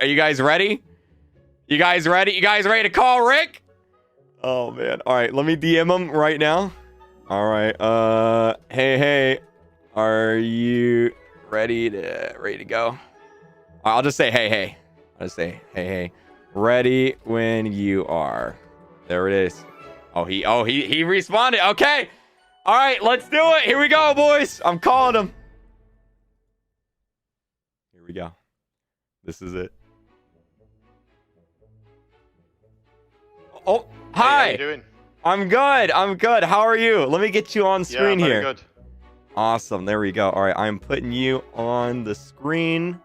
Are you guys ready? You guys ready? You guys ready to call Rick? Oh, man. All right, let me DM him right now. All right. Hey. Are you ready to go? I'll just say, hey. I'll just say, hey. Ready when you are. There it is. Oh, he responded. Okay. All right, let's do it. Here we go, boys. I'm calling him. Here we go. This is it. Oh, hi. Hey, how you doing? I'm good. How are you? Let me get you on screen very here. Good. Awesome. There we go. All right, I'm putting you on the screen.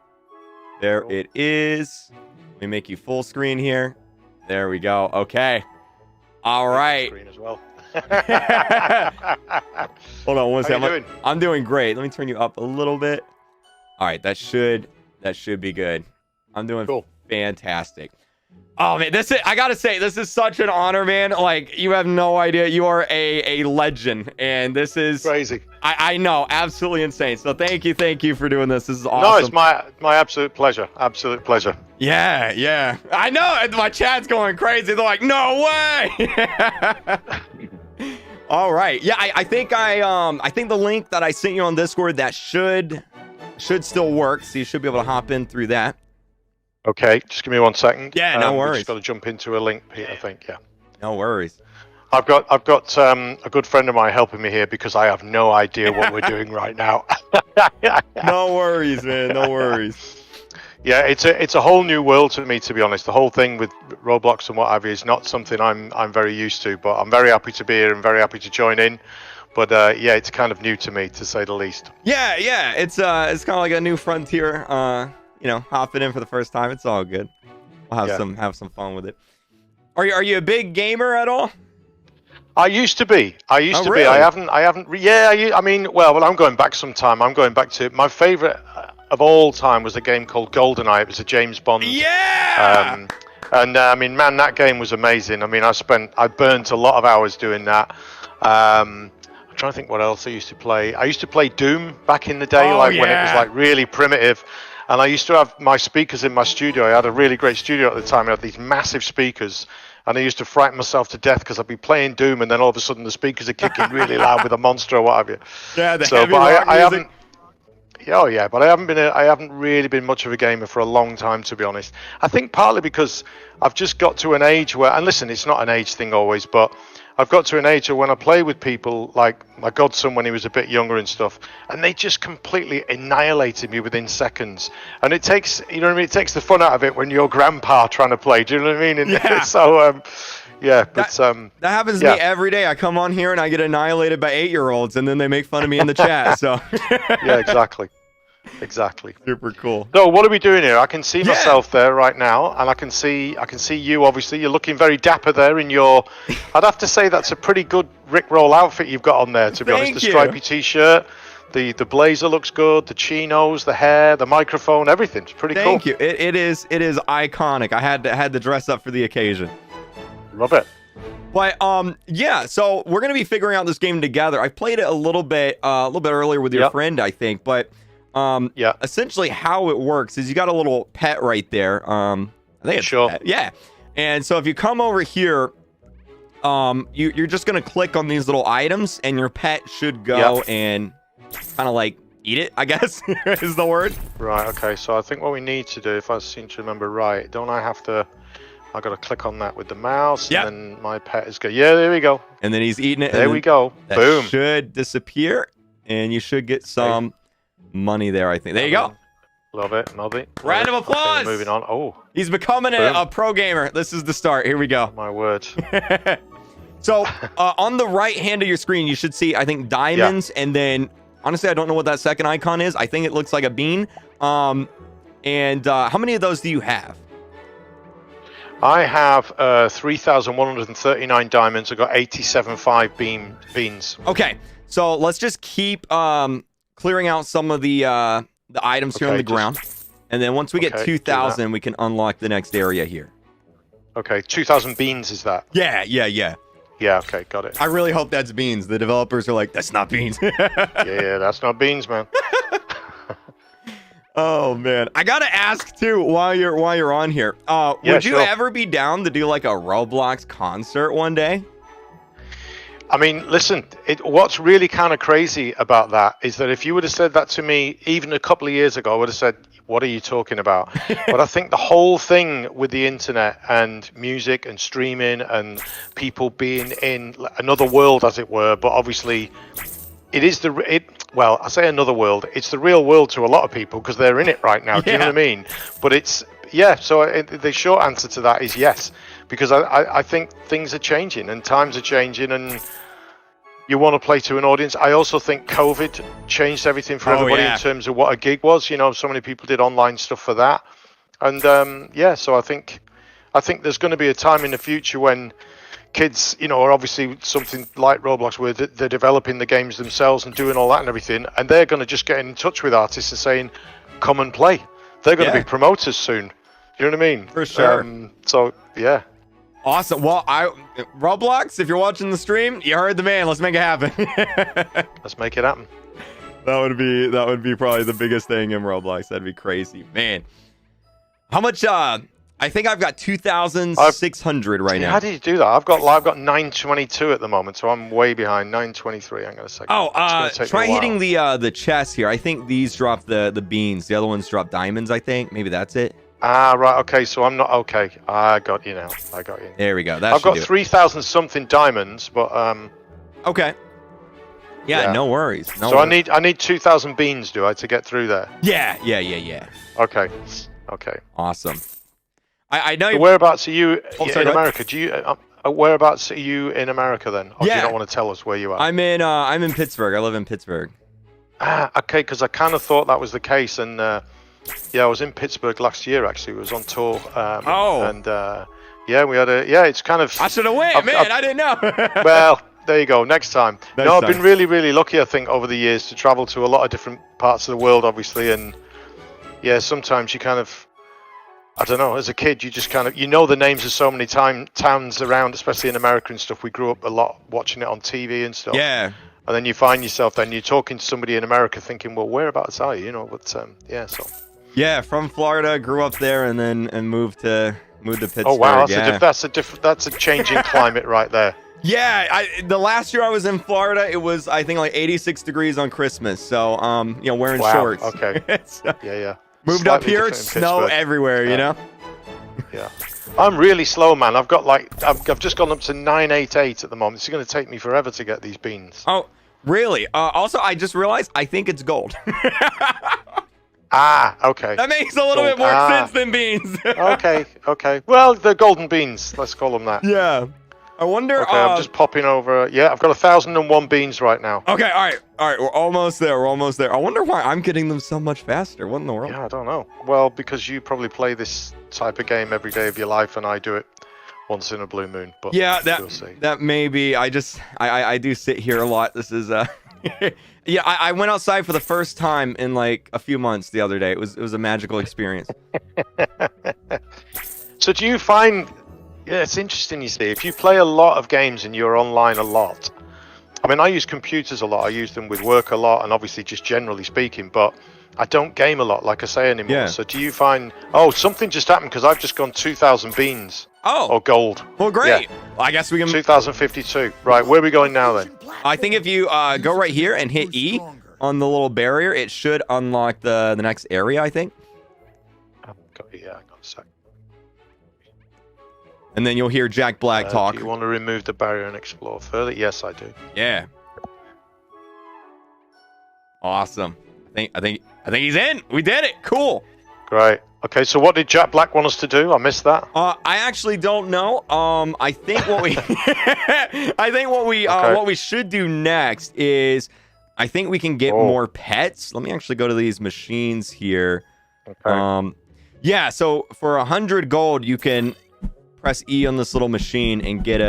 There it is. Let me make you full screen here. There we go. Okay. All right. Screen as well. Hold on one second. How you doing? I'm doing great. Let me turn you up a little bit. All right, that should be good. I'm doing fantastic. Oh man, I gotta say, this is such an honor, man. Like, you have no idea. You are a legend, and this is crazy. I know, absolutely insane. So thank you for doing this. This is awesome. No, it's my absolute pleasure. Absolute pleasure. Yeah. I know. My chat's going crazy. They're like, no way. All right. Yeah, I think the link that I sent you on Discord, that should still work. So you should be able to hop in through that. Okay, just give me 1 second. Yeah, no worries. Just got to jump into a link, Pete, I think. Yeah. No worries. I've got a good friend of mine helping me here because I have no idea what we're doing right now. No worries, man. No worries. Yeah, it's a whole new world to me, to be honest. The whole thing with Roblox and what have you is not something I'm very used to, but I'm very happy to be here and very happy to join in. But yeah, it's kind of new to me, to say the least. Yeah, it's kind of like a new frontier. Hopping in for the first time. It's all good. We'll have some fun with it. Are you a big gamer at all? I used to be. Really? I haven't. Yeah. I mean, well, I'm going back some time. I'm going back to my favorite of all time was a game called GoldenEye. It was a James Bond. Yeah. I mean, man, that game was amazing. I mean, I burnt a lot of hours doing that. I'm trying to think what else I used to play. I used to play Doom back in the day, when it was like really primitive. And I used to have my speakers in my studio. I had a really great studio at the time. I had these massive speakers. And I used to frighten myself to death because I'd be playing Doom and then all of a sudden the speakers are kicking really loud with a monster or what have you. Yeah, I haven't. Oh yeah, but I haven't really been much of a gamer for a long time, to be honest. I think partly because I've just got to an age where, and listen, it's not an age thing always, but I've got to an age where when I play with people like my godson when he was a bit younger and stuff, and they just completely annihilated me within seconds. And it takes, it takes the fun out of it when you're grandpa trying to play. Do you know what I mean? And yeah. So, that happens to me every day. I come on here and I get annihilated by 8-year-olds, and then they make fun of me in the chat. So yeah, exactly. Super cool. So what are we doing here? I can see myself there right now, and I can see you. Obviously, you're looking very dapper there in your. I'd have to say that's a pretty good Rickroll outfit you've got on there. To be honest, the stripy T-shirt, the blazer looks good, the chinos, the hair, the microphone, everything's pretty cool. Thank you. It is iconic. I had to dress up for the occasion. Love it. But so we're gonna be figuring out this game together. I played it a little bit earlier with your friend, I think, but. Essentially how it works is you got a little pet right there. I think it's a pet. Yeah. And so if you come over here, you're just going to click on these little items and your pet should go and kind of like eat it, I guess is the word. Right. Okay. So I think what we need to do, if I seem to remember right, I got to click on that with the mouse and then my pet is good. Yeah, there we go. And then he's eating it. There we go. Boom. Should disappear and you should get some money there, I think. There you go. Love it. Round of applause. Okay, moving on. Oh, he's becoming a pro gamer. This is the start. Here we go. My word. So on the right hand of your screen, you should see, I think, diamonds. And then, honestly, I don't know what that second icon is. I think it looks like a bean. And how many of those do you have? I have 3,139 diamonds. I've got 87.5 beans. Okay. So let's just keep clearing out some of the items here on the ground. And then once we get 2,000, we can unlock the next area here. Okay, 2,000 beans is that? Yeah. Yeah, okay, got it. I really hope that's beans. The developers are like, that's not beans. yeah, that's not beans, man. Oh man, I gotta ask too while you're on here. Would you sure. ever be down to do like a Roblox concert one day? I mean, listen, what's really kind of crazy about that is that if you would have said that to me even a couple of years ago, I would have said, what are you talking about? But I think the whole thing with the internet and music and streaming and people being in another world, as it were, but obviously it is well, I say another world, it's the real world to a lot of people because they're in it right now. Do you know what I mean? But it's, so the short answer to that is yes, because I think things are changing and times are changing and you want to play to an audience. I also think COVID changed everything for everybody in terms of what a gig was. You know, so many people did online stuff for that. And so I think there's going to be a time in the future when kids, you know, are obviously something like Roblox where they're developing the games themselves and doing all that and everything. And they're going to just get in touch with artists and saying, come and play. They're going to be promoters soon. You know what I mean? For sure. So, yeah. Awesome. Well, Roblox, if you're watching the stream, you heard the man. Let's make it happen. Let's make it happen. That would be probably the biggest thing in Roblox. That'd be crazy, man. How much? I think I've got 2,600 right now. How did you do that? I've got 922 at the moment, so I'm way behind. 923. Hang on a second. Oh, try hitting the chest here. I think these drop the beans. The other ones drop diamonds. I think maybe that's it. Ah, right. Okay, so I'm not okay. I got you now. I got you. There we go. I've got 3,000 something diamonds, but okay. Yeah, no worries. So I need 2,000 beans, do I, to get through there? Yeah. Okay. Awesome. I know. So whereabouts are you in America? Do you? Whereabouts are you in America then? Or do you not want to tell us where you are? I'm in Pittsburgh. I live in Pittsburgh. Ah, okay. Because I kind of thought that was the case, and I was in Pittsburgh last year. Actually, we was on tour. And we had it's kind of. I should have went, man. I didn't know. Well, there you go. Next time. I've been really, really lucky. I think over the years to travel to a lot of different parts of the world, obviously, and sometimes you kind of. I don't know. As a kid, you just kind of the names of so many towns around, especially in America and stuff. We grew up a lot watching it on TV and stuff. Yeah. And then you find yourself you're talking to somebody in America, thinking, well, whereabouts are you? You know, but so. Yeah, from Florida, grew up there, and then moved to Pittsburgh. Oh wow, that's a changing climate right there. Yeah, the last year I was in Florida, it was I think like 86 degrees on Christmas. So wearing shorts. Okay. So, yeah. Moved Slightly up here, it's snow everywhere, you know? Yeah. I'm really slow, man. I've got I've just gone up to 988 at the moment. It's going to take me forever to get these beans. Oh, really? Also, I just realized I think it's gold. Ah, okay. That makes a little bit more sense than beans. Okay. Well, they're golden beans. Let's call them that. Yeah. I wonder. Okay, I'm just popping over. Yeah, I've got 1,001 beans right now. Okay, all right. We're almost there. I wonder why I'm getting them so much faster. What in the world? Yeah, I don't know. Well, because you probably play this type of game every day of your life, and I do it once in a blue moon. But yeah, we'll see. That may be. I do sit here a lot. This is Yeah, I went outside for the first time in like a few months the other day. It was a magical experience. So do you find? Yeah, it's interesting. You see, if you play a lot of games and you're online a lot. I mean, I use computers a lot. I use them with work a lot, and obviously just generally speaking. But I don't game a lot, like I say anymore. Yeah. So do you find? Oh, something just happened because I've just gone 2,000 beans. Oh. Or gold. Well, great. Yeah. Well, I guess we can. 2,052. Right, where are we going now then? I think if you go right here and hit E on the little barrier, it should unlock the next area, I think. Yeah, I got a sec. And then you'll hear Jack Black talk. Do you want to remove the barrier and explore further? Yes, I do. Yeah. Awesome. I think he's in. We did it. Cool. Great. Okay, so what did Jack Black want us to do? I missed that. I actually don't know. I think what we what we should do next is I think we can get more pets. Let me actually go to these machines here. Okay. Yeah, so for 100 gold you can press E on this little machine and get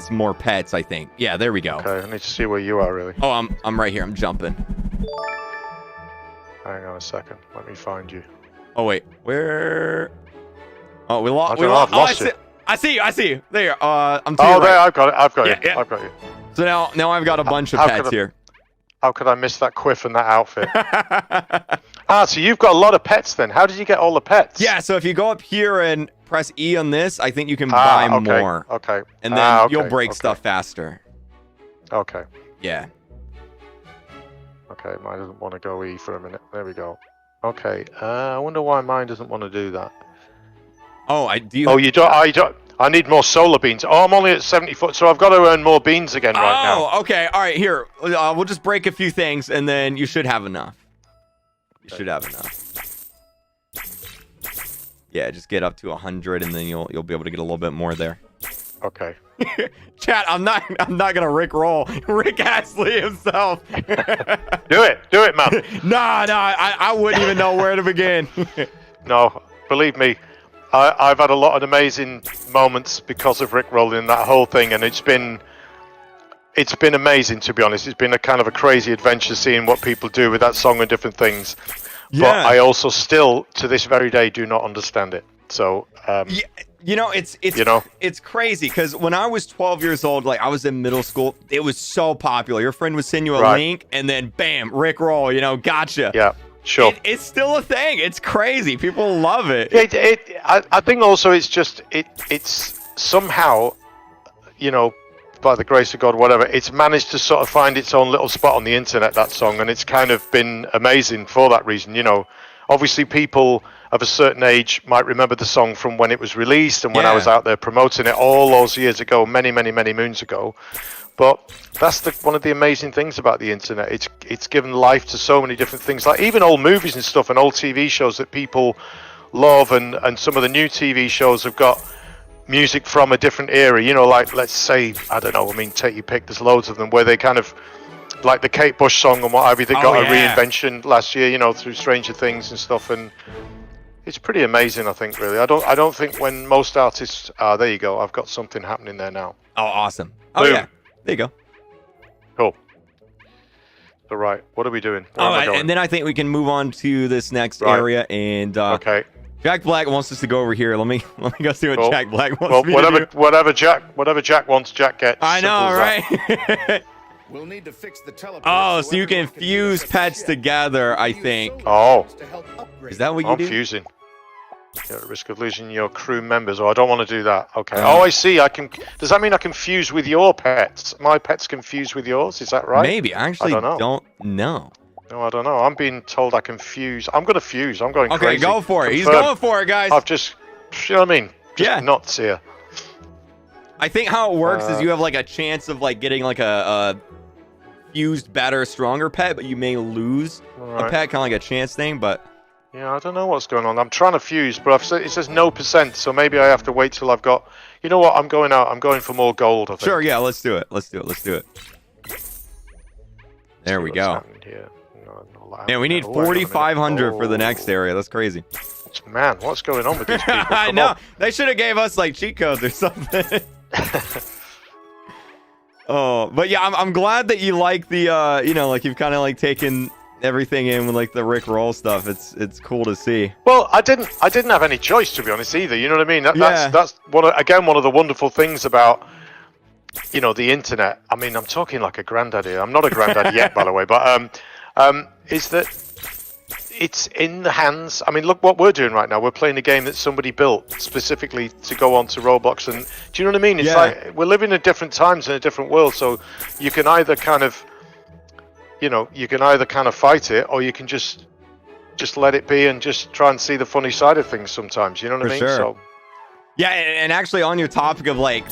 some more pets, I think. Yeah, there we go. Okay, I need to see where you are really. Oh, I'm right here. I'm jumping. Hang on a second. Let me find you. Oh wait, where? Oh, we lost. I've lost you. I see you. There. I'm to Oh, your there. right. I've got it. Yeah. I've got you. So now I've got a bunch of pets here. How could I miss that quiff and that outfit? So you've got a lot of pets then. How did you get all the pets? Yeah, so if you go up here and press E on this, I think you can buy more. Okay. And then Okay, you'll break stuff faster. Okay. Yeah. Okay, mine doesn't want to go E for a minute. There we go. Okay. I wonder why mine doesn't want to do that. Oh, you don't. I need more solar beans. Oh, I'm only at 70 foot, so I've got to earn more beans again right now. Oh, okay. All right, here. We'll just break a few things, and then you should have enough. You should have enough. Yeah, just get up to 100, and then you'll be able to get a little bit more there. Okay. Chat, I'm not gonna Rick roll Rick Astley himself. Do it, man. Nah, I wouldn't even know where to begin. No, believe me, I've had a lot of amazing moments because of Rick rolling that whole thing, and it's been amazing, to be honest. It's been a kind of a crazy adventure seeing what people do with that song and different things. Yeah. But I also still, to this very day, do not understand it. So yeah. It's crazy because when I was 12 years old, like I was in middle school, it was so popular. Your friend would send you a link, and then bam, Rick roll. Gotcha. Yeah, sure. It's still a thing. It's crazy. People love it. I think also it's somehow, by the grace of God, whatever, it's managed to sort of find its own little spot on the internet, that song, and it's kind of been amazing for that reason. Obviously people of a certain age might remember the song from when it was released and when I was out there promoting it all those years ago, many moons ago. But that's one of the amazing things about the internet. It's given life to so many different things, like even old movies and stuff and old TV shows that people love, and some of the new TV shows have got music from a different era, like, let's say, I don't know, take your pick, there's loads of them where they kind of, like the Kate Bush song and what have you, they got a reinvention last year, through Stranger Things and stuff, and it's pretty amazing, I think, really. I don't think when most artists, there you go, I've got something happening there now. Oh, awesome. Oh, boom. Yeah, there you go. Cool. All right, what are we doing? And then I think we can move on to this next area, and okay. Jack Black wants us to go over here. Let me go see what Jack Black wants me to do. Whatever Jack wants, Jack gets. I know, right? We'll need to fix the teleporter. Oh, so you can fuse pets together, I think. Oh. Is that what you do? I'm fusing. You're at risk of losing your crew members. Oh, I don't want to do that. Okay. Oh, I see. Does that mean I can fuse with your pets? My pets can fuse with yours? Is that right? Maybe. I actually don't know. No, I don't know. I'm being told I can fuse. I'm going to fuse. I'm going crazy. Okay, go for it. He's going for it, guys. I've just, what I mean? Just nuts here. I think how it works is you have like a chance of like getting like a fused, better, stronger pet, but you may lose a pet, kind of like a chance thing, but... Yeah, I don't know what's going on. I'm trying to fuse, but it says no %, so maybe I have to wait till I've got... You know what? I'm going out. I'm going for more gold, I think. Sure, yeah, let's do it. There we go. Man, we need 4,500 for the next area. That's crazy. Man, what's going on with these people? I know. They should have gave us like cheat codes or something. Oh, but yeah, I'm glad that you like the like you've kind of like taken everything in with like the Rick roll stuff. It's cool to see. Well, I didn't have any choice, to be honest, either. You know what I mean? That's one of the wonderful things about the internet. I mean, I'm talking like a granddad here. I'm not a granddad yet, by the way, but is that it's in the hands. I mean, look what we're doing right now. We're playing a game that somebody built specifically to go onto Roblox, and do you know what I mean? It's like we're living in different times in a different world, so you can either kind of fight it, or you can just let it be and just try and see the funny side of things sometimes. You know what I mean? Sure. So yeah, and actually on your topic of like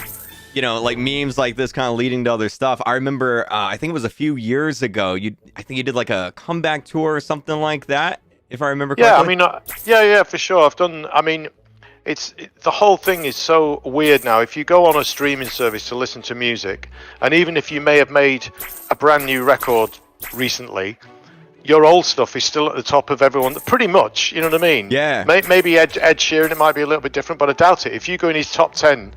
like memes like this kind of leading to other stuff. I remember, I think it was a few years ago. I think you did like a comeback tour or something like that, if I remember correctly. Yeah, I mean, yeah, for sure. I've done. I mean, the whole thing is so weird now. If you go on a streaming service to listen to music, and even if you may have made a brand new record recently, your old stuff is still at the top of everyone. Pretty much, you know what I mean? Yeah. Maybe Ed Sheeran, it might be a little bit different, but I doubt it. If you go in his top 10.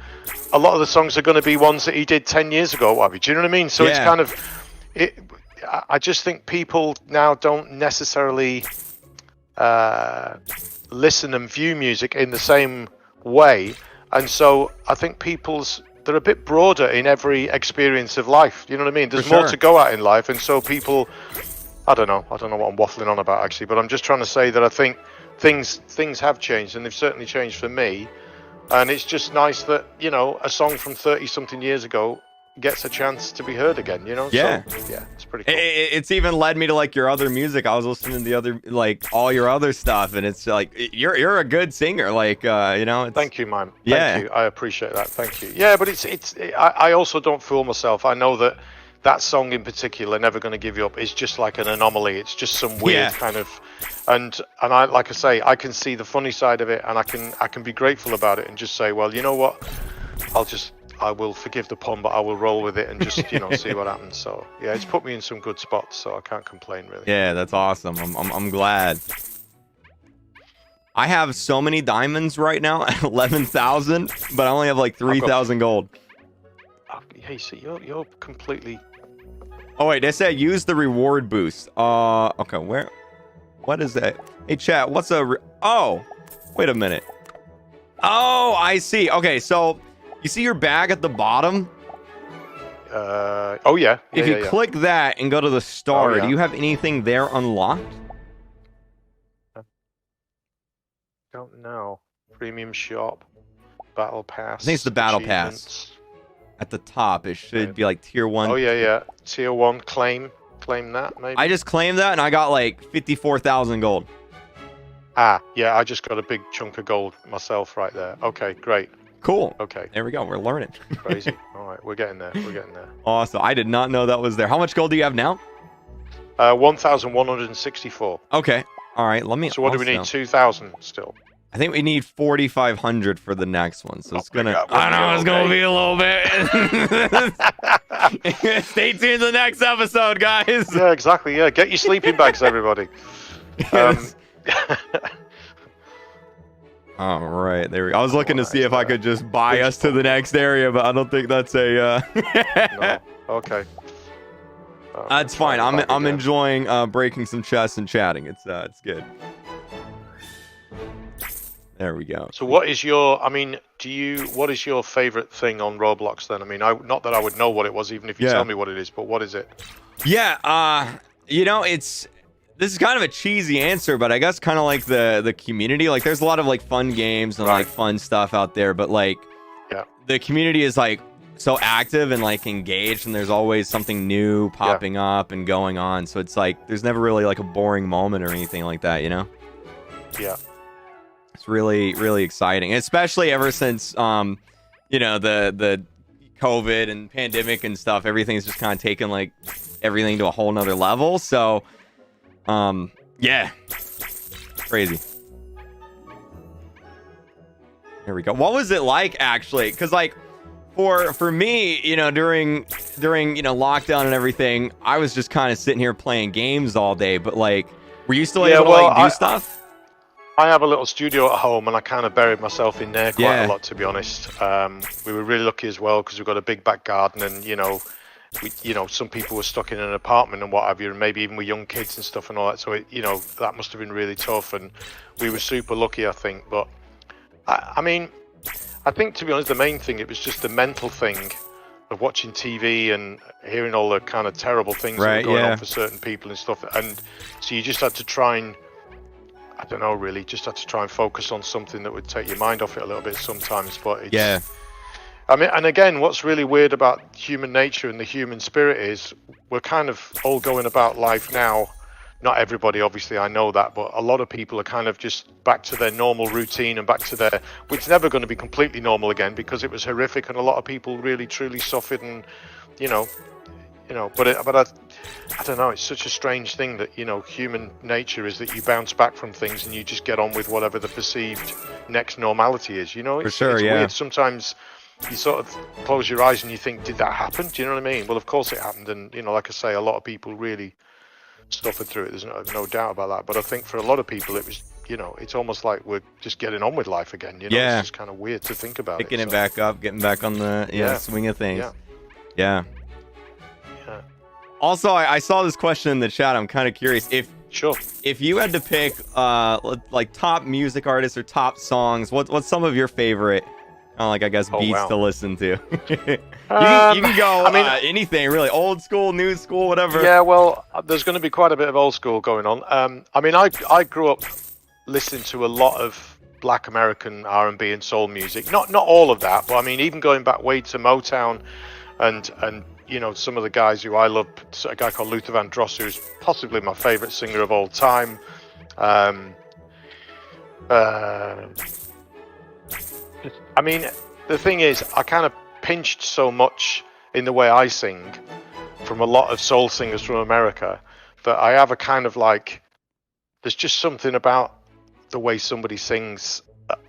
A lot of the songs are going to be ones that he did 10 years ago. Do you know what I mean? So it's kind of... I just think people now don't necessarily listen and view music in the same way. And so I think they're a bit broader in every experience of life. You know what I mean? There's more to go at in life. And so people I don't know what I'm waffling on about actually, but I'm just trying to say that I think things have changed, and they've certainly changed for me. And it's just nice that, you know, a song from 30 something years ago gets a chance to be heard again, you know? Yeah. So, yeah, it's pretty cool. It's even led me to like your other music. I was listening to the other, like all your other stuff, and it's like you're a good singer. Like you know. It's, Thank you, man. Yeah. Thank you. I appreciate that. Thank you. Yeah, but I also don't fool myself. I know that song in particular, Never Gonna Give You Up, is just like an anomaly. It's just some weird kind of, and I, like I say, I can see the funny side of it, and I can be grateful about it and just say, well, you know what, I will forgive the pun, but I will roll with it and just, you know, see what happens. So yeah, it's put me in some good spots, so I can't complain really. Yeah, that's awesome. I'm glad. I have so many diamonds right now, 11,000, but I only have like 3,000 gold. Hey, see, you're completely. Oh wait, they said use the reward boost. Okay, what is that? Hey chat, what's oh, wait a minute. Oh, I see. Okay, so you see your bag at the bottom? Oh yeah. If you click that and go to the star, do you have anything there unlocked? Don't know. Premium shop, battle pass. I think it's the battle pass. At the top, it should be like tier 1. Oh yeah. Tier 1, claim that maybe. I just claimed that and I got like 54,000 gold. Ah, yeah, I just got a big chunk of gold myself right there. Okay, great. Cool. Okay. There we go. We're learning. Crazy. All right, we're getting there. Awesome. I did not know that was there. How much gold do you have now? 1,164. Okay. All right. Let me. So what do we need? 2,000 still. I think we need 4,500 for the next one. So it's gonna. God, I know it's gonna be a little bit. Stay tuned to the next episode, guys. Yeah, exactly. Yeah, get your sleeping bags, everybody. All right, there we go. I was looking to see if I could just buy us to the next area, but I don't think that's a. No. Okay. That's fine. I'm enjoying breaking some chests and chatting. It's good. There we go. So what is your? I mean, what is your favorite thing on Roblox then? I mean, not that I would know what it was, even if you tell me what it is. But what is it? Yeah. You know, this is kind of a cheesy answer, but I guess kind of like the community. Like, there's a lot of like fun games and like fun stuff out there, but like, the community is like so active and like engaged, and there's always something new popping up and going on. So it's like there's never really like a boring moment or anything like that, you know? Yeah. It's really, really exciting, especially ever since you know, the COVID and pandemic and stuff. Everything's just kind of taken like everything to a whole nother level. So yeah, crazy. Here we go. What was it like actually? Because like for me, you know, during you know, lockdown and everything, I was just kind of sitting here playing games all day. But like, were you still able to like do stuff? I have a little studio at home, and I kind of buried myself in there quite a lot, to be honest. We were really lucky as well because we've got a big back garden, and you know, some people were stuck in an apartment and what have you, and maybe even with young kids and stuff and all that. So you know, that must have been really tough, and we were super lucky, I think. But I mean, I think, to be honest, the main thing, it was just the mental thing of watching TV and hearing all the kind of terrible things that were going on for certain people and stuff. And so you just had to try and, I don't know, really, just had to try and focus on something that would take your mind off it a little bit sometimes. But it's, I mean, and again, what's really weird about human nature and the human spirit is we're kind of all going about life now. Not everybody, obviously, I know that, but a lot of people are kind of just back to their normal routine and back to their, which is never going to be completely normal again because it was horrific and a lot of people really truly suffered, and you know, but I don't know, it's such a strange thing that, you know, human nature is that you bounce back from things and you just get on with whatever the perceived next normality is, you know? It's weird. Sometimes you sort of close your eyes and you think, did that happen? Do you know what I mean? Well, of course it happened. And, you know, like I say, a lot of people really suffered through it. There's no doubt about that. But I think for a lot of people, it was, you know, it's almost like we're just getting on with life again. You know, it's just kind of weird to think about. Picking it back up, getting back on the swing of things. Yeah. Also, I saw this question in the chat. I'm kind of curious if you had to pick like top music artists or top songs, what's some of your favorite like I guess Oh, beats wow. to listen to. You can go. I mean, anything really, old school, new school, whatever. Yeah, well, there's going to be quite a bit of old school going on. I mean, I grew up listening to a lot of Black American R&B and soul music. Not all of that, but I mean, even going back way to Motown, and you know, some of the guys who I love. A guy called Luther Vandross, who's possibly my favorite singer of all time. I mean, the thing is, I kind of pinched so much in the way I sing from a lot of soul singers from America that I have a kind of like, there's just something about the way somebody sings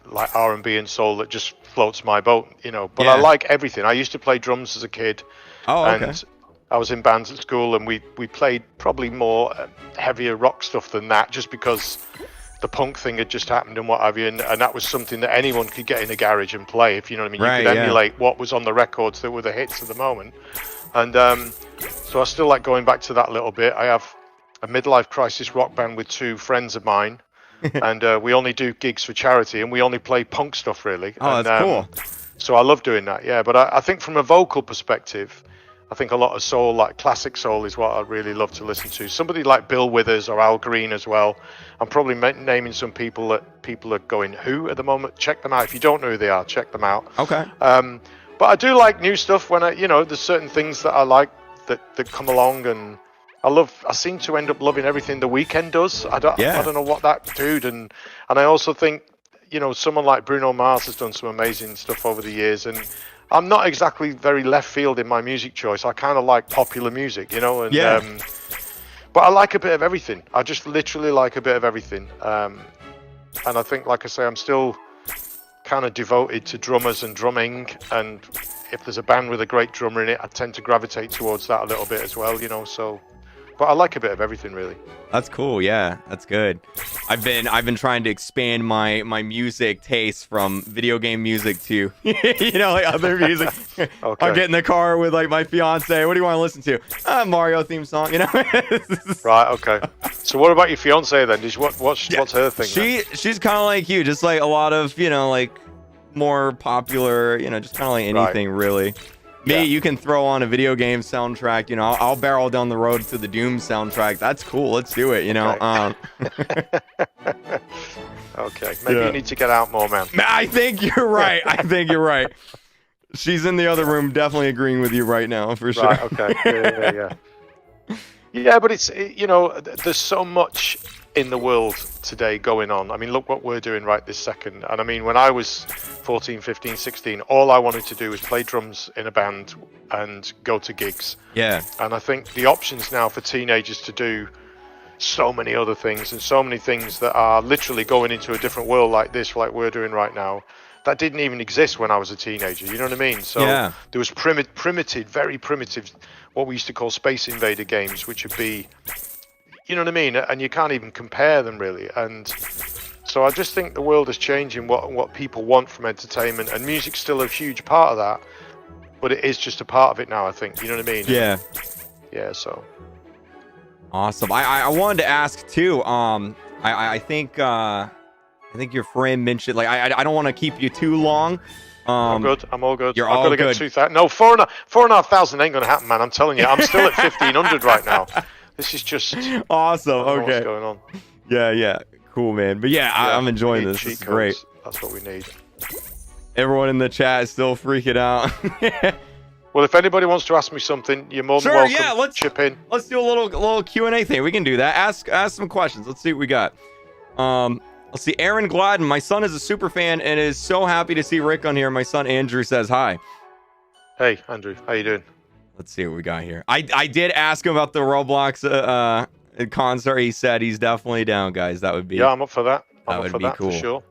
like R&B and soul that just floats my boat, you know. But I like everything. I used to play drums as a kid. Oh, okay. And I was in bands at school, and we played probably more heavier rock stuff than that, just because the punk thing had just happened and what have you, and that was something that anyone could get in a garage and play, if you know what I mean. Right, you could emulate what was on the records that were the hits of the moment. And so I still like going back to that a little bit. I have a midlife crisis rock band with two friends of mine, and we only do gigs for charity, and we only play punk stuff, really. Oh, that's cool. So I love doing that, yeah. But I think from a vocal perspective, I think a lot of soul, like classic soul, is what I really love to listen to. Somebody like Bill Withers or Al Green as well. I'm probably naming some people that people are going, who at the moment? Check them out. If you don't know who they are, check them out. Okay. But I do like new stuff when there's certain things that I like that come along, and I seem to end up loving everything The Weeknd does. I don't know what that dude, and I also think, you know, someone like Bruno Mars has done some amazing stuff over the years, and I'm not exactly very left field in my music choice. I kind of like popular music, you know, and but I like a bit of everything. I just literally like a bit of everything, and I think, like I say, I'm still kind of devoted to drummers and drumming, and if there's a band with a great drummer in it, I tend to gravitate towards that a little bit as well, you know. So, but I like a bit of everything, really. That's cool. Yeah, that's good. I've been trying to expand my music taste from video game music to like other music. Okay. I'll get in the car with like my fiance. What do you want to listen to? Mario theme song. You know. Right. Okay. So what about your fiance then? What's her thing? She's kind of like you, just like a lot of like more popular. Just kind of like anything really. Me, you can throw on a video game soundtrack. I'll barrel down the road to the Doom soundtrack. That's cool. Let's do it. Okay. Maybe you need to get out more, man. I think you're right. She's in the other room, definitely agreeing with you right now, for sure. Right. Okay. Yeah. Yeah, but there's so much in the world today going on. I mean, look what we're doing right this second. And I mean, when I was 14, 15, 16, all I wanted to do was play drums in a band and go to gigs. Yeah. And I think the options now for teenagers to do so many other things, and so many things that are literally going into a different world like this, like we're doing right now, that didn't even exist when I was a teenager. You know what I mean? So there was very primitive, what we used to call Space Invader games, which would be, you know what I mean? And you can't even compare them, really. And so I just think the world is changing what people want from entertainment, and music's still a huge part of that, but it is just a part of it now, I think. You know what I mean? Yeah. Yeah, so. Awesome. I wanted to ask too, I think your friend mentioned, like, I don't want to keep you too long. I'm good. I'm all good. You're I've all got to good. get 2,000. No, 4,500 ain't going to happen, man. I'm telling you. I'm still at 1,500 right now. This is just awesome. Okay. What's going on? Yeah. Cool, man. But I'm enjoying this. This is great. That's what we need. Everyone in the chat is still freaking out. Well, if anybody wants to ask me something, you're more than welcome. Yeah, let's chip in. Let's do a little Q&A thing. We can do that. Ask some questions. Let's see what we got. Let's see. Aaron Gladden. My son is a super fan and is so happy to see Rick on here. My son Andrew says hi. Hey, Andrew. How you doing? Let's see what we got here. I did ask him about the Roblox concert. He said he's definitely down, guys. That would be. Yeah, I'm up for that. That would be cool. For sure.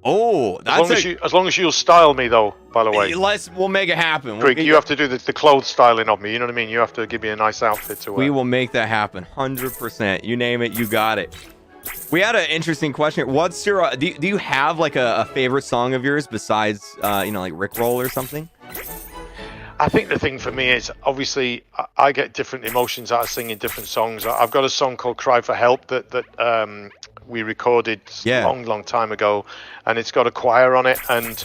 Oh, that's as long as you'll style me, though. By the way, we'll make it happen. Greek, you have to do the clothes styling of me. You know what I mean? You have to give me a nice outfit to wear. We will make that happen, 100%. You name it, you got it. We had an interesting question. What's your? Do you have like a favorite song of yours besides like Rickroll or something? I think the thing for me is, obviously, I get different emotions out of singing different songs. I've got a song called "Cry for Help" that we recorded long time ago, and it's got a choir on it. And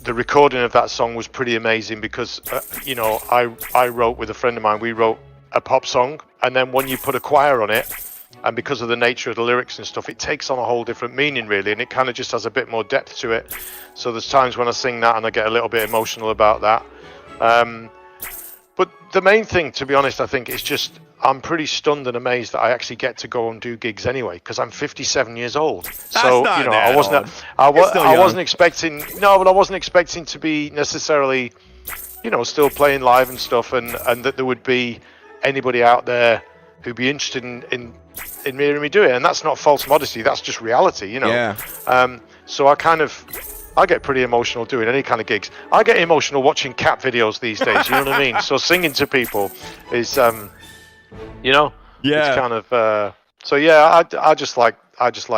the recording of that song was pretty amazing because you know, I wrote with a friend of mine. We wrote a pop song, and then when you put a choir on it, and because of the nature of the lyrics and stuff, it takes on a whole different meaning, really, and it kind of just has a bit more depth to it. So there's times when I sing that and I get a little bit emotional about that. But the main thing, to be honest, I think is just I'm pretty stunned and amazed that I actually get to go and do gigs anyway, because I'm 57 years old. So not you know, that I wasn't old. I You're still young. wasn't expecting but I wasn't expecting to be necessarily, you know, still playing live and stuff, and that there would be anybody out there who'd be interested in hearing me do it. And that's not false modesty, that's just reality, you know. Yeah. So I get pretty emotional doing any kind of gigs. I get emotional watching cat videos these days, you know what I mean? So singing to people is you know, Yeah. it's kind of so yeah, I just like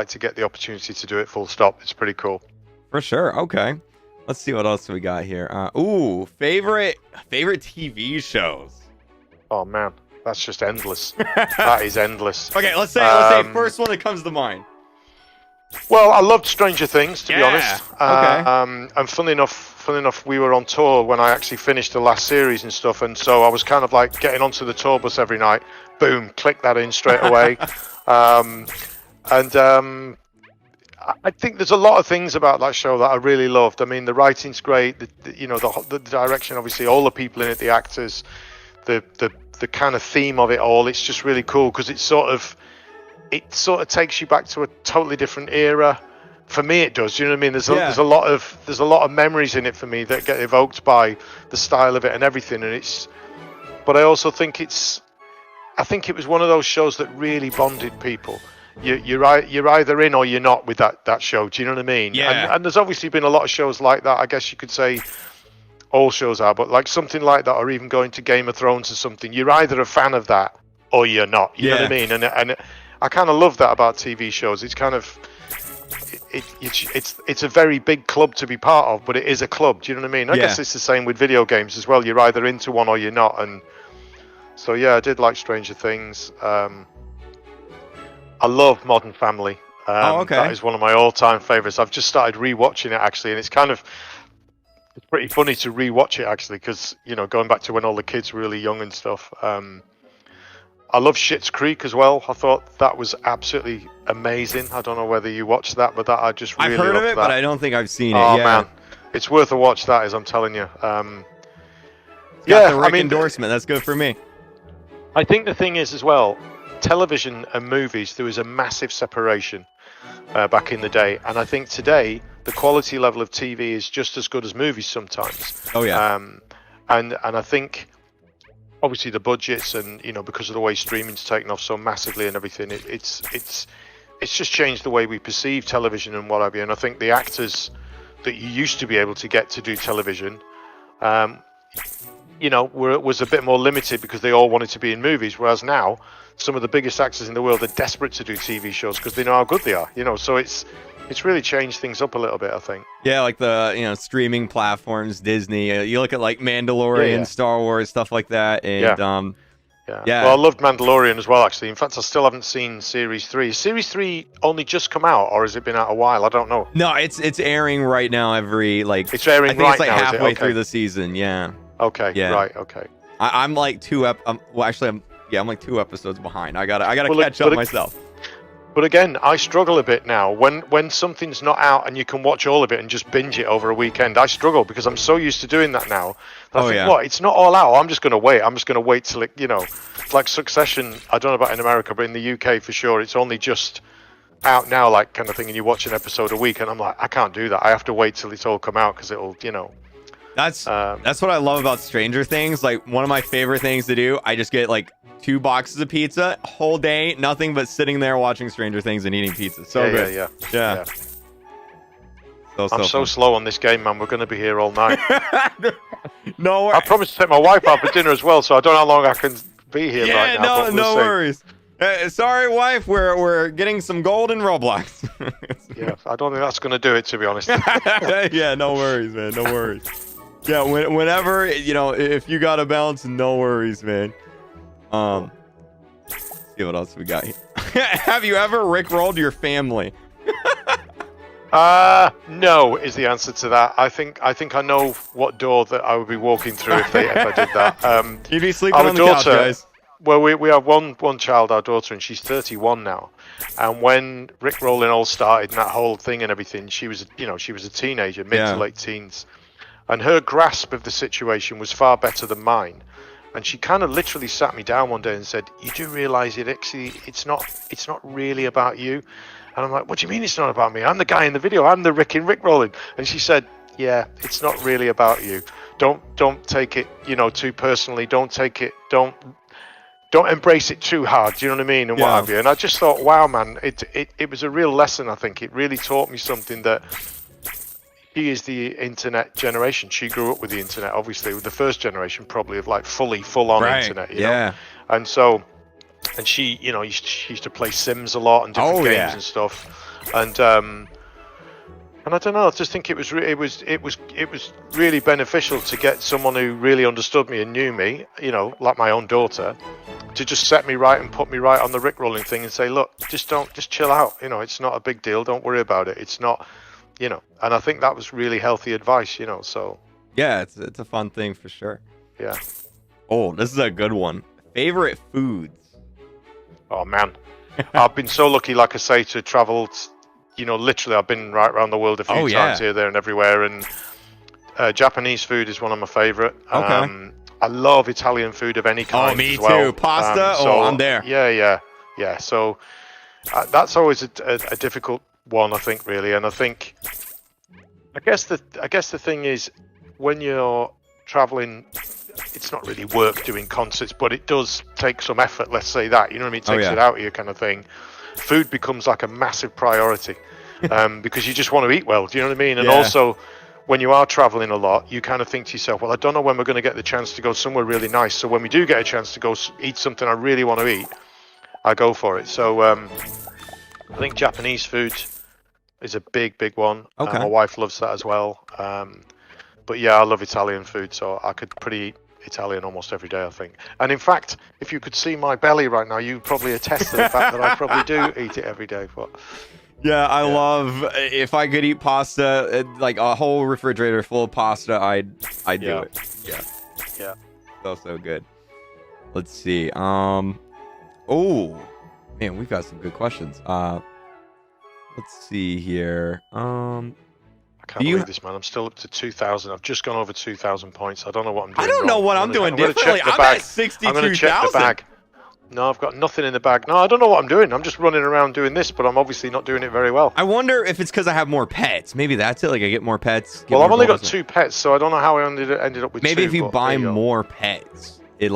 to get the opportunity to do it, full stop. It's pretty cool. For sure. Okay. Let's see what else we got here. Ooh, favorite TV shows. Oh man, that's just endless. That is endless. Okay, let's say first one that comes to mind. Well, I loved Stranger Things, to be Yeah, honest. okay. And funny enough, we were on tour when I actually finished the last series and stuff, and so I was kind of like getting onto the tour bus every night. Boom, click that in straight away. I think there's a lot of things about that show that I really loved. I mean, the writing's great. The direction, obviously, all the people in it, the actors, the kind of theme of it all. It's just really cool because it sort of takes you back to a totally different era. For me, it does. You know what I mean? There's a lot of memories in it for me that get evoked by the style of it and everything. But I also think I think it was one of those shows that really bonded people. You're either in or you're not with that show. Do you know what I mean? Yeah. And there's obviously been a lot of shows like that. I guess you could say all shows are, but like something like that, or even going to Game of Thrones or something. You're either a fan of that or you're not. You know what I mean? And I kind of love that about TV shows. It's kind of it's a very big club to be part of, but it is a club. Do you know what I mean? I guess it's the same with video games as well. You're either into one or you're not. And so yeah, I did like Stranger Things. I love Modern Family. Okay. That is one of my all-time favorites. I've just started rewatching it actually, and it's pretty funny to rewatch it actually, because you know, going back to when all the kids were really young and stuff. I love Schitt's Creek as well. I thought that was absolutely amazing. I don't know whether you watched that, but I just really I've heard of it, that. but I don't think I've seen it. Oh Yeah. man, it's worth a watch. That is, I'm telling you. Got the Rick endorsement. That's good for me. I think the thing is as well, television and movies, there was a massive separation back in the day, and I think today the quality level of TV is just as good as movies sometimes. Oh yeah. And I think obviously the budgets and, you know, because of the way streaming's taken off so massively and everything, it's just changed the way we perceive television and what have you. And I think the actors that you used to be able to get to do television, you know, was a bit more limited because they all wanted to be in movies, whereas now some of the biggest actors in the world are desperate to do TV shows because they know how good they are, you know. So it's really changed things up a little bit, I think. Yeah, like the, you know, streaming platforms, Disney. You look at like Mandalorian, Star Wars, stuff like that, and yeah. Well, I loved Mandalorian as well, actually. In fact, I still haven't seen Series 3. Is Series 3 only just come out, or has it been out a while? I don't know. No, it's airing right now. It's airing I think right it's like now, is it? halfway Okay. through the season. Yeah. Okay. Yeah. Right. Okay. I'm like I'm like 2 episodes behind. I gotta catch up but myself. But again, I struggle a bit now when something's not out and you can watch all of it and just binge it over a weekend. I struggle because I'm so used to doing that now. I think, what? It's not all out. I'm just going to wait. I'm just going to wait till it, you know, like Succession. I don't know about in America, but in the UK for sure, it's only just out now, like kind of thing. And you watch an episode a week, and I'm like, I can't do that. I have to wait till it's all come out because it'll, you know. That's what I love about Stranger Things. Like, one of my favorite things to do, I just get like 2 boxes of pizza, whole day, nothing but sitting there watching Stranger Things and eating pizza. So good. Yeah. I'm so slow on this game, man. We're going to be here all night. No, I promised to take my wife out for dinner as well, so I don't know how long I can be here right now. Yeah, no worries. Sorry, wife. We're getting some gold in Roblox. Yeah, I don't think that's going to do it, to be honest. Yeah, no worries, man. No worries. Yeah, whenever, you know, if you got a balance, no worries, man. Let's see what else we got here. Have you ever rickrolled your family? No is the answer to that. I think I know what door that I would be walking through if I did that. You'd be sleeping Our on the couch, daughter, guys. well, we have one child, our daughter, and she's 31 now. And when Rick Rolling all started and that whole thing and everything, she was a teenager, mid to late teens, and her grasp of the situation was far better than mine. And she kind of literally sat me down one day and said, "You do realise it's not really about you." And I'm like, "What do you mean it's not about me? I'm the guy in the video. I'm the Rick in Rick Rolling." And she said, "Yeah, it's not really about you. Don't take it, too personally. Don't take it. Don't embrace it too hard. Do you know what I mean? And what have you?" And I just thought, wow, man, it was a real lesson. I think it really taught me something that she is the internet generation. She grew up with the internet, obviously, with the first generation, probably of like full on internet. You know? And so. And she used to play Sims a lot and different games and stuff, and I don't know. I just think it was really beneficial to get someone who really understood me and knew me, like my own daughter, to just set me right and put me right on the Rick Rolling thing and say, "Look, just chill out. It's not a big deal. Don't worry about it. It's not, And I think that was really healthy advice, So yeah, it's a fun thing for sure. Yeah. Oh, this is a good one. Favorite foods. Oh man, I've been so lucky, like I say, to travel. Literally, I've been right around the world a few times, here, there, and everywhere. And Japanese food is one of my favorite. Okay. I love Italian food of any kind. Oh, me as well. too. Pasta. I'm there. Yeah. So that's always a difficult one, I think, really. And I think, I guess the thing is, when you're traveling, it's not really work doing concerts, but it does take some effort, let's say that, you know what I mean? It takes it out of you, kind of thing. Food becomes like a massive priority, because you just want to eat well, do you know what I mean? And also, when you are traveling a lot, you kind of think to yourself, well, I don't know when we're going to get the chance to go somewhere really nice, so when we do get a chance to go eat something I really want to eat, I go for it. So I think Japanese food is a big one. My wife loves that as well. But yeah, I love Italian food, so I could pretty eat Italian almost every day, I think. And in fact, if you could see my belly right now, you'd probably attest to the fact that I probably do eat it every day. But yeah, I love, if I could eat pasta, like a whole refrigerator full of pasta, I'd do it. Yeah. So good. Let's see. Oh man, we've got some good questions. Let's see here. I can't believe this, man. I'm still up to 2,000. I've just gone over 2,000 points. I don't know what I'm doing. I don't know what I'm doing differently. I'm at 62,000. I'm going to check the bag. No, I've got nothing in the bag. No, I don't know what I'm doing. I'm just running around doing this, but I'm obviously not doing it very well. I wonder if it's because I have more pets. Maybe that's it. Like I get more pets. Well, I've only got 2 pets, so I don't know how I ended up with 2. Maybe if you buy more pets, it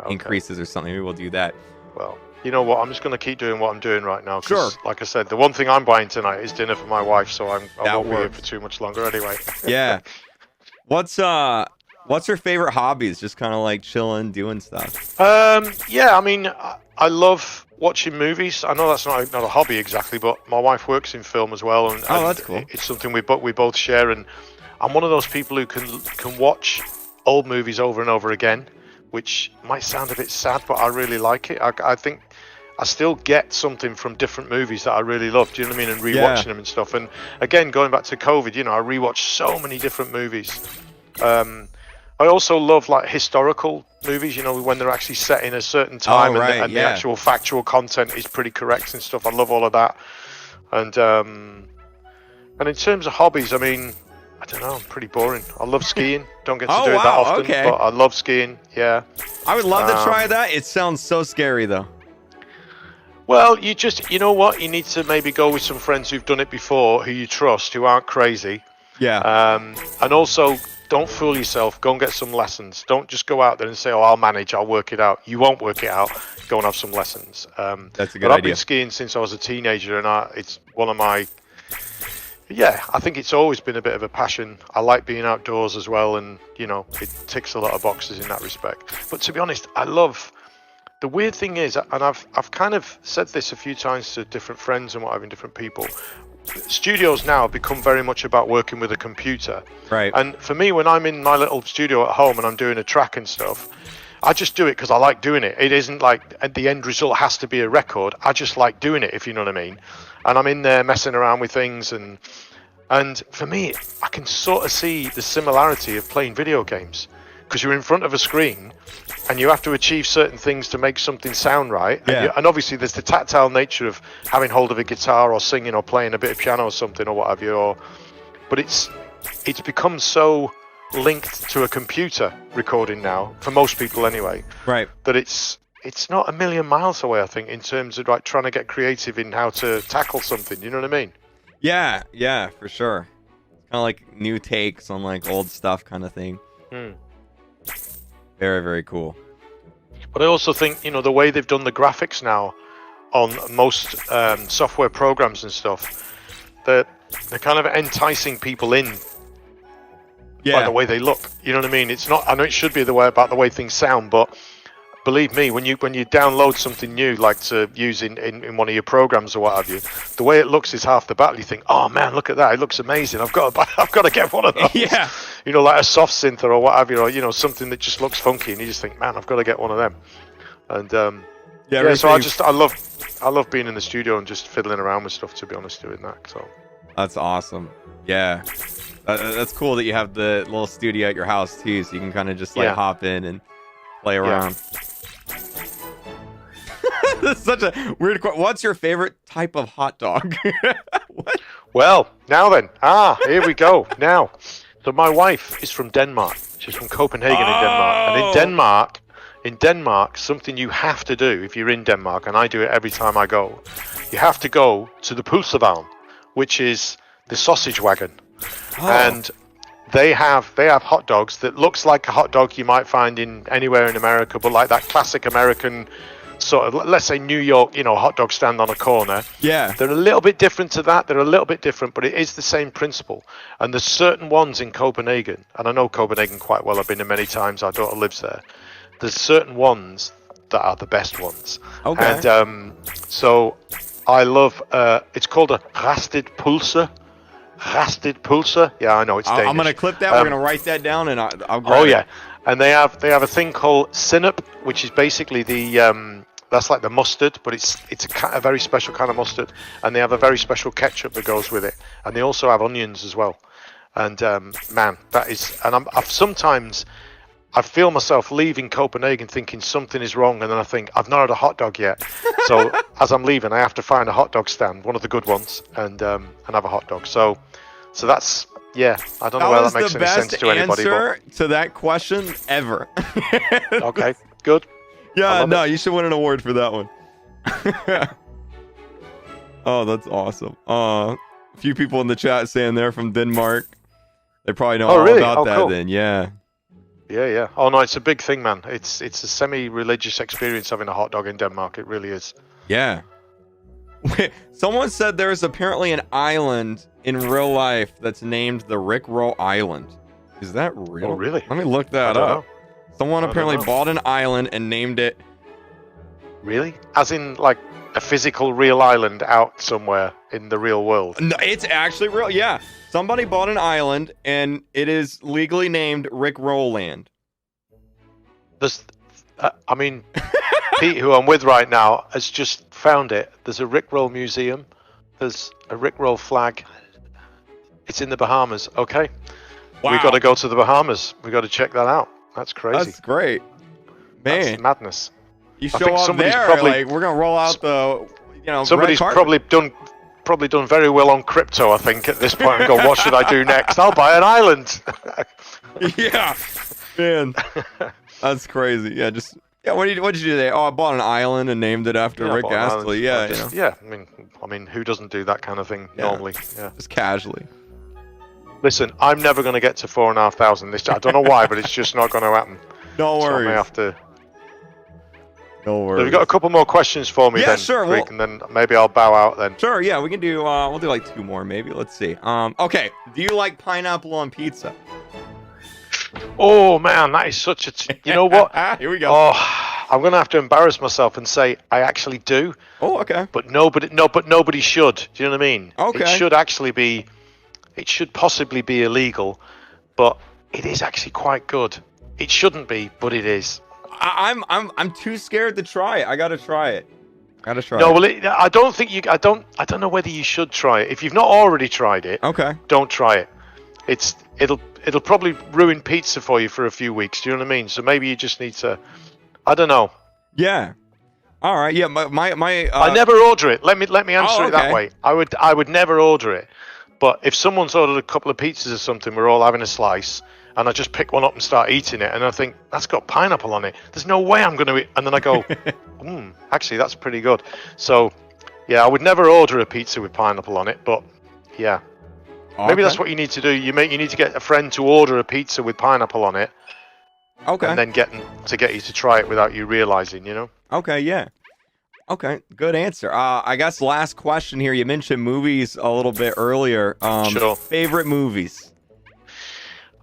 increases or something. Maybe we'll do that. Well, you know what? I'm just going to keep doing what I'm doing right now. Sure. Like I said, the one thing I'm buying tonight is dinner for my wife, so I won't be here for too much longer anyway. Yeah. What's her favorite hobbies? Just kind of like chilling, doing stuff. Yeah. I mean, I love watching movies. I know that's not a hobby exactly, but my wife works in film as well, and that's cool. It's something we both share. And I'm one of those people who can watch old movies over and over again, which might sound a bit sad, but I really like it. I think I still get something from different movies that I really love. Do you know what I mean? And rewatching them and stuff. And again, going back to COVID, I rewatched so many different movies. I also love like historical movies, when they're actually set in a certain time and the actual factual content is pretty correct and stuff. I love all of that. And in terms of hobbies, I mean, I don't know, I'm pretty boring. I love skiing. Don't get to do it that often, but I love skiing. Yeah. I would love to try that. It sounds so scary though. Well, you know what? You need to maybe go with some friends who've done it before, who you trust, who aren't crazy. Yeah. And also, don't fool yourself. Go and get some lessons. Don't just go out there and say, "Oh, I'll manage. I'll work it out." You won't work it out. Go and have some lessons. That's a good but idea. I've been skiing since I was a teenager, and it's one of my. Yeah, I think it's always been a bit of a passion. I like being outdoors as well, and it ticks a lot of boxes in that respect. But to be honest, I love. The weird thing is, and I've kind of said this a few times to different friends and what have you, different people. Studios now have become very much about working with a computer. Right. And for me, when I'm in my little studio at home and I'm doing a track and stuff, I just do it because I like doing it. It isn't like the end result has to be a record. I just like doing it, if you know what I mean. and I'm in there messing around with things, and for me, I can sort of see the similarity of playing video games, because you're in front of a screen and you have to achieve certain things to make something sound right. Yeah. And obviously there's the tactile nature of having hold of a guitar or singing or playing a bit of piano or something or what have you. But it's become so linked to a computer recording now, for most people anyway, Right. that it's not a million miles away, I think, in terms of like trying to get creative in how to tackle something. You know what I mean? Yeah, for sure. Kind of like new takes on like old stuff kind of thing. Very, very cool. But I also think, the way they've done the graphics now on most software programs and stuff, they're kind of enticing people in by the way they look. You know what I mean? It's not. I know it should be about the way things sound, but believe me, when you download something new, like to use in one of your programs or what have you, the way it looks is half the battle. You think, oh man, look at that! It looks amazing. I've got to get one of those. Yeah. Like a soft synth or what have you, or something that just looks funky, and you just think, man, I've got to get one of them. And so I love being in the studio and just fiddling around with stuff. To be honest, doing that. So that's awesome. Yeah. That's cool that you have the little studio at your house too, so you can kind of just like hop in and play around. That's such a weird question. What's your favorite type of hot dog? What? Well, now then. Here we go. Now, so my wife is from Denmark. She's from Copenhagen in Denmark. And in Denmark, something you have to do if you're in Denmark, and I do it every time I go, you have to go to the pølsevogn, which is the sausage wagon. And they have hot dogs that looks like a hot dog you might find in anywhere in America, but like that classic American sort of, let's say New York, hot dog stand on a corner. Yeah. They're a little bit different to that. They're a little bit different, but it is the same principle. And there's certain ones in Copenhagen, and I know Copenhagen quite well. I've been there many times. Our daughter lives there. There's certain ones that are the best ones. Okay. And so I love, it's called a rasted pølse. Rasted pølse. Yeah, I know it's Danish. I'm gonna clip that. We're gonna write that down, and I'll grab Oh yeah, and they have a thing called sinop, which is basically that's like the mustard, but it's a very special kind of mustard, and they have a very special ketchup that goes with it, and they also have onions as well. And man, that is, and sometimes I feel myself leaving Copenhagen thinking something is wrong, and then I think I've not had a hot dog yet. So as I'm leaving, I have to find a hot dog stand, one of the good ones, and have a hot dog. So that's I don't know whether that makes any sense to anybody. That was the best answer to that question ever. Okay, good. Yeah, no, you should win an award for that one. Oh, that's awesome. A few people in the chat saying they're from Denmark. They probably know all about that. Cool. Then, yeah. Yeah. Oh no, it's a big thing, man. It's a semi-religious experience having a hot dog in Denmark. It really is. Yeah. Someone said there's apparently an island in real life that's named the Rick Roll Island. Is that real? Oh, really? Let me look that up. Know. Someone apparently bought an island and named it. Really? As in, like, a physical real island out somewhere in the real world? No, it's actually real. Yeah. Somebody bought an island and it is legally named Rick Roll Land. Pete, who I'm with right now, has just found it. There's a Rick Roll museum. There's a Rick Roll flag. It's in the Bahamas. Okay. Wow. We've got to go to the Bahamas. We've got to check that out. That's crazy. That's great. Man. That's madness. You show up there, like, we're going to roll out the, somebody's probably done very well on crypto, I think, at this point, and go, what should I do next? I'll buy an island. Yeah. Man. That's crazy. Yeah, what did you do today? Oh, I bought an island and named it after Rick Astley. Yeah, yeah. I mean, who doesn't do that kind of thing normally? Yeah, just casually. Listen, I'm never going to get to 4,500. I don't know why, but it's just not going to happen. No worries. So I may have to. No worries. So you've got a couple more questions for me, then, sure. Rick, and then maybe I'll bow out then. Sure. Yeah, we can do. We'll do like 2 more, maybe. Let's see. Okay. Do you like pineapple on pizza? Oh man, that is such a. You know what? Here we go. Oh, I'm gonna have to embarrass myself and say I actually do. Oh, okay. But nobody should. Do you know what I mean? Okay. It should actually be. It should possibly be illegal, but it is actually quite good. It shouldn't be, but it is. I'm too scared to try it. I gotta try it. Gotta try. No, it. well, I don't think you. I don't know whether you should try it. If you've not already tried it, Okay. don't try it. It'll probably ruin pizza for you for a few weeks. Do you know what I mean? So maybe you just need to. I don't know. Yeah. All right. Yeah. My. I never order it. Let me answer it that okay. way. I would never order it. But if someone's ordered a couple of pizzas or something, we're all having a slice, and I just pick one up and start eating it, and I think that's got pineapple on it. There's no way I'm going to eat. And then I go, actually that's pretty good. So, yeah, I would never order a pizza with pineapple on it. But yeah, maybe that's what you need to do. You need to get a friend to order a pizza with pineapple on it. Okay. And then get you to try it without you realizing, you know? Okay, yeah. Okay, good answer. I guess last question here. You mentioned movies a little bit earlier. Sure. Favorite movies?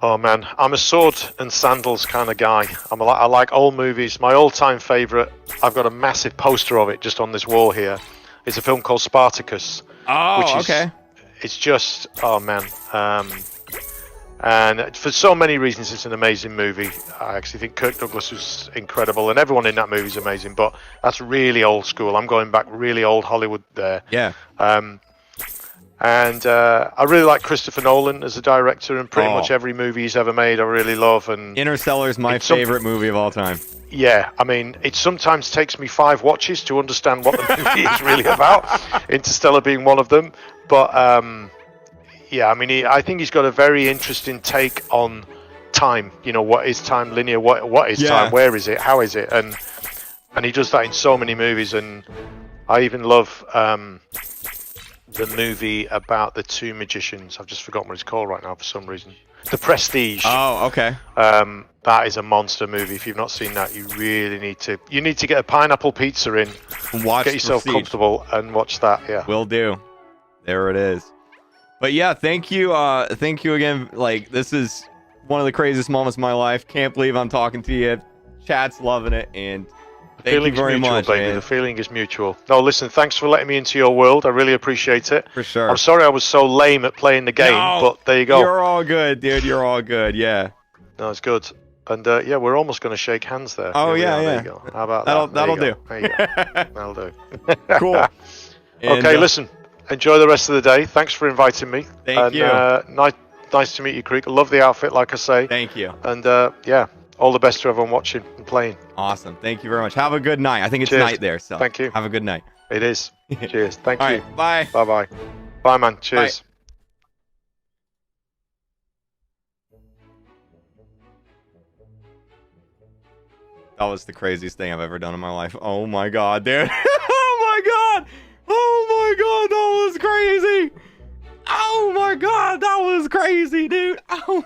Oh man, I'm a sword and sandals kind of guy. I like old movies. My all-time favorite, I've got a massive poster of it just on this wall here. It's a film called Spartacus. Oh, okay. It's just, oh man. And for so many reasons, it's an amazing movie. I actually think Kirk Douglas was incredible, and everyone in that movie is amazing. But that's really old school. I'm going back really old Hollywood there. Yeah. And I really like Christopher Nolan as a director, and pretty much every movie he's ever made, I really love. And Interstellar is my favorite movie of all time. Yeah, I mean, it sometimes takes me 5 watches to understand what the movie is really about. Interstellar being one of them, but. Yeah, I mean, I think he's got a very interesting take on time. You know, what is time linear? What is time? Where is it? How is it? And he does that in so many movies. And I even love the movie about the 2 magicians. I've just forgotten what it's called right now for some reason. The Prestige. Oh, okay. That is a monster movie. If you've not seen that, you really need to. You need to get a pineapple pizza in, get yourself comfortable, and watch that. Yeah, will do. There it is. But yeah, thank you again. Like, this is one of the craziest moments of my life. Can't believe I'm talking to you. Chat's loving it, and thank you very much, baby. man. The feeling is mutual. No, listen, thanks for letting me into your world. I really appreciate it. For sure. I'm sorry I was so lame at playing the game, but there you go. You're all good, dude. You're all good. Yeah. No, it's good. And yeah, we're almost going to shake hands there. Oh yeah, yeah. There you go. How about that? That'll do. There you go. That'll do. Cool. Okay, listen. Enjoy the rest of the day. Thanks for inviting me. Thank you. Nice to meet you, Creek. I love the outfit, like I say. Thank you. And yeah, all the best to everyone watching and playing. Awesome. Thank you very much. Have a good night. I think it's Cheers. night there, so thank you. Have a good night. It is. Cheers. Thank you. All right, bye. Bye-bye. Bye, man. Cheers. Bye. That was the craziest thing I've ever done in my life. Oh my god, dude. Oh my god. Oh my god, that was crazy. Oh my god, that was crazy, dude. Oh